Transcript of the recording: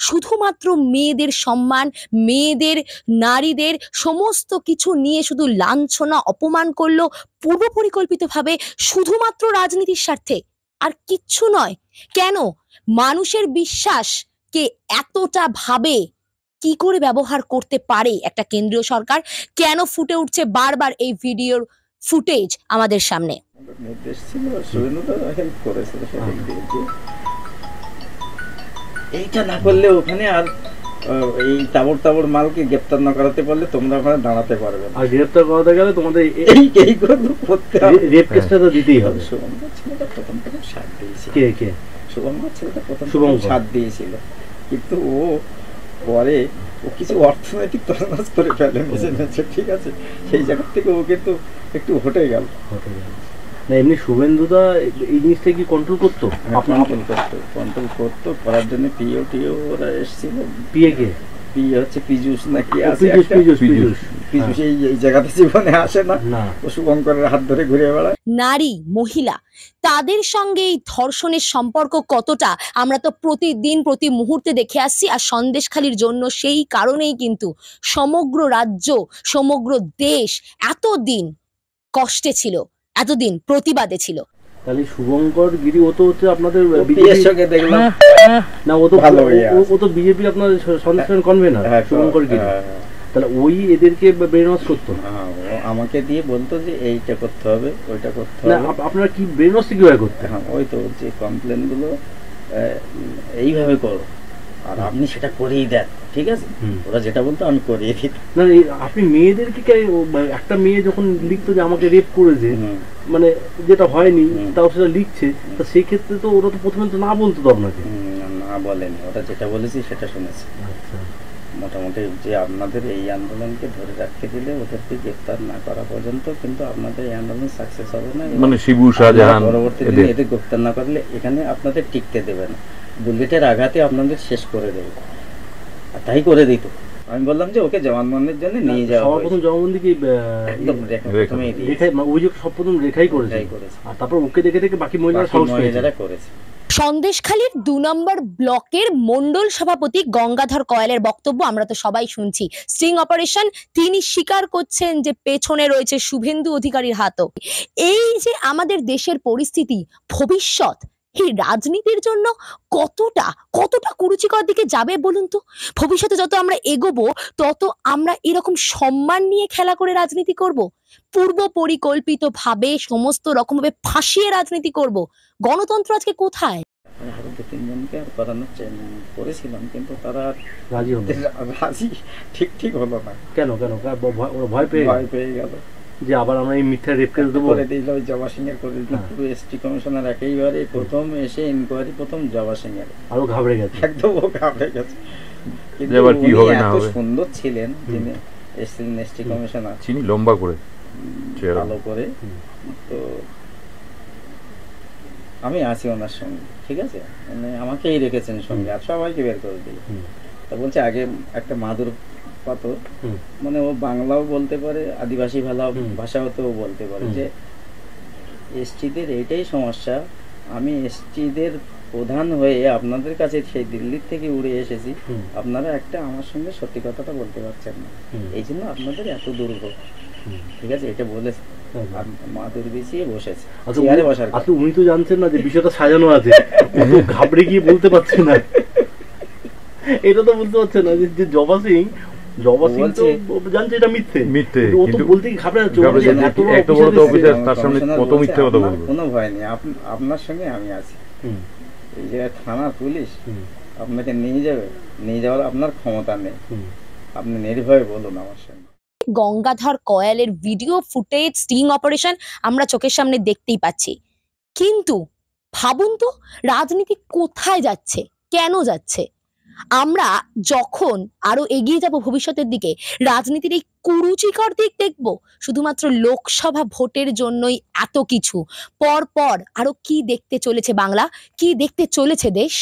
শুধুমাত্র মেয়েদের সম্মান, মেয়েদের, নারীদের সমস্ত কিছু নিয়ে শুধু লাঞ্ছনা অপমান করলো পূর্ব পরিকল্পিতভাবে, শুধুমাত্র রাজনীতির স্বার্থে, আর কিচ্ছু নয়। কেন মানুষের বিশ্বাস কে এতটা ভাবে কি করে ব্যবহার করতে পারে একটা কেন্দ্রীয় সরকার? কেন ফুটে উঠছে বারবার এই ভিডিওর ফুটেজ আমাদের সামনে? নির্দেশ ছিল, শুভেন্দুদা হেল্প করেছিল সেদিক দিয়ে যে এইটা না করলে ওখানে আর এই তাবর মালকে গ্রেপ্তার না করাতে পারলে তোমরা ওখানে দাঁড়াতে পারবে না। আর গ্রেপ্তার করাতে গেলে তোমাদের এইগুলো করতে হবে, রেপ কেসটা তো দিতেই হবে। শুভঙ্কর ছেলেটা প্রথম সাথ দিয়েছিল। কে শুভঙ্কর ছেলেটা প্রথম শুভঙ্কর সাথ দিয়েছিল, কিন্তু ও পরে ও কিছু অর্থনৈতিক তছনছ করে ফেলে মেছে, ঠিক আছে, সেই জায়গা থেকে ও কিন্তু একটু হটে গেল। না এমনি শুভেন্দুদা এই জিনিসটা কি কন্ট্রোল করতো? কন্ট্রোল করতো, করার জন্য পিও ওরা এসেছিল। পিএ কে? পিএ হচ্ছে পীযূষ নাকি আছে, পীযূষ এই জায়গাতে জীবনে আসে না, ও শুভঙ্করের হাত ধরে ঘুরে বেড়ায়। নারী, মহিলা, তাদের সঙ্গে এই ধর্ষণের সম্পর্ক কতটা আমরা তো প্রতিদিন প্রতি মুহূর্তে দেখে আসছি। আর সন্দেশখালির জন্য সেই কারণেই কিন্তু সমগ্র রাজ্য, সমগ্র দেশ এতদিন কষ্টে ছিল, এতদিন প্রতিবাদে ছিল। তাহলে শুভঙ্কর গিরি ও তো হচ্ছে আপনাদের বিজেপির সঙ্গে দেখলাম না, ও তো বিজেপি আপনার সন্দেশখালী কনভেনার শুভঙ্কর গিরি। তাহলে ওই এদেরকে ব্রেন ওয়াশ করতো, আমাকে দিয়ে বলতো যে এইটা করতে হবে, ওইটা করতে হবে। আপনারা কি ব্রেন ওয়াশ কিভাবে করতে? হ্যাঁ, ওই তো যে কমপ্লেন গুলো এইভাবে করো, আর আপনি সেটা করেই দেন, ঠিক আছে, ওরা যেটা বলতো আমি করিয়ে দিই। না আপনি মেয়েদেরকে একটা মেয়ে যখন লিখতো যে আমাকে রেপ করেছে, মানে যেটা হয়নি তাও সেটা লিখছে, তা সেই ক্ষেত্রে তো ওরা তো প্রথমে তো না বলতো তো আপনাকে। না বলেনি, ওরা যেটা বলেছি সেটা শুনেছি। মোটামুটি যে আপনাদের এই আন্দোলনকে ধরে রাখতে দিলে ওদেরকে গ্রেপ্তার না করা পর্যন্ত কিন্তু আপনাদের এই আন্দোলন সাকসেস হবে না, মানে শিবু শাহজাহান পরবর্তী দিনে এদের গ্রেপ্তার না করলে এখানে আপনাদের টিকতে দেবে না, বুলেটের আঘাতে আপনাদের শেষ করে দেবে। আর তাই করে দিত। আমি বললাম যে ওকে জবানবন্দির জন্য নিয়ে যাওয়া। সবার প্রথম জবানবন্দি কি একদম রেখাই, অভিযোগ সব প্রথম রেখাই করেছে, আর তারপর ওকে দেখে বাকি মহিলারা করেছে। সন্দেশখালীর 2 নম্বর ব্লকের মন্ডল সভাপতি গঙ্গাধর কয়ালের বক্তব্য আমরা তো সবাই শুনছি। স্ট্রিং অপারেশন, তিনি স্বীকার করছেন যে পেছনে রয়েছে শুভেন্দু অধিকারীর হাতও। এই যে আমাদের দেশের পরিস্থিতি, ভবিষ্যৎ এই রাজনীতির জন্য কতটা কুরুচিকর দিকে যাবে বলুন তো? ভবিষ্যতে যত আমরা এগোবো তত আমরা এরকম সম্মান নিয়ে খেলা করে রাজনীতি করব, পূর্ব পরিকল্পিত ভাবে সমস্ত রকম ভাবে ফাঁসিয়ে রাজনীতি করব। গণতন্ত্র আজকে কোথায়? আরো 2-3 জনকে আর করানোর করেছিলাম, কিন্তু তারা রাজি ঠিক হলো না। কেন ভয় পেয়ে গেল যে আবার আমরা এই মিথ্যা রেপ কেস দেবো করে দিল। জবা সিং এর করে দিল, পুরো এসটি কমিশনার একেবারে প্রথম এসে ইনকোয়ারি প্রথম জবা সিং এর, আরো ঘাবড়ে গেছে, একদম ও ঘাবড়ে গেছে। কিন্তু কি হবে না হবে, সুন্দর ছিলেন যিনি এসটি কমিশনার, চিনি লম্বা করে ভালো করে। তো আমি আছি ওনার সঙ্গে, ঠিক আছে, মানে আমাকেই রেখেছেন সঙ্গে, আর সবাইকে বের করে দিই। তা বলছে আগে একটা মাদুর পাথর, মানে ও বাংলাও বলতে পারে, আদিবাসী ভাষাও তো বলতে পারে, যে এসটিদের এইটাই সমস্যা, আমি এসটিদের প্রধান হয়ে আপনাদের কাছে সেই দিল্লির থেকে উড়ে এসেছি, আপনারা একটা আমার সঙ্গে সত্যি কথাটা বলতে পারছেন না, এই জন্য আপনাদের এত দুর্ভোগ, ঠিক আছে, এটা বলেছে। মাদুর বিছিয়ে বসেছে, চেয়ারে বসার কথা। উনি তো জানছেন না যে বিষয়টা সাজানো আছে, ঘাবড়ে গিয়ে বলতে পারছে না, এটা তো বলতে পারছে না যে জবা সিং জানছে এটা মিথ্যে, ও তো বলতে কি ঘাবড়ে যাচ্ছে, কোনো ভয় নেই, আপনার সঙ্গে আমি আছি, এই যে থানার পুলিশ আপনাকে নিয়ে যাওয়ার আপনার ক্ষমতা নেই, আপনি নির্ভয়ে বলুন আমার সঙ্গে। গঙ্গাধর কয়ালের ভিডিও ফুটেজ, স্টিং অপারেশন আমরা চোখের সামনে দেখতেই পাচ্ছি, কিন্তু ভাবুন তো রাজনীতি কোথায় যাচ্ছে, কেন যাচ্ছে? আমরা যখন আরো এগিয়ে যাব ভবিষ্যতের দিকে, রাজনীতির এই কুরুচিকর দিক দেখব, শুধুমাত্র লোকসভা ভোটের জন্যই এত কিছু, পর আরো কি দেখতে চলেছে বাংলা, কি দেখতে চলেছে দেশ।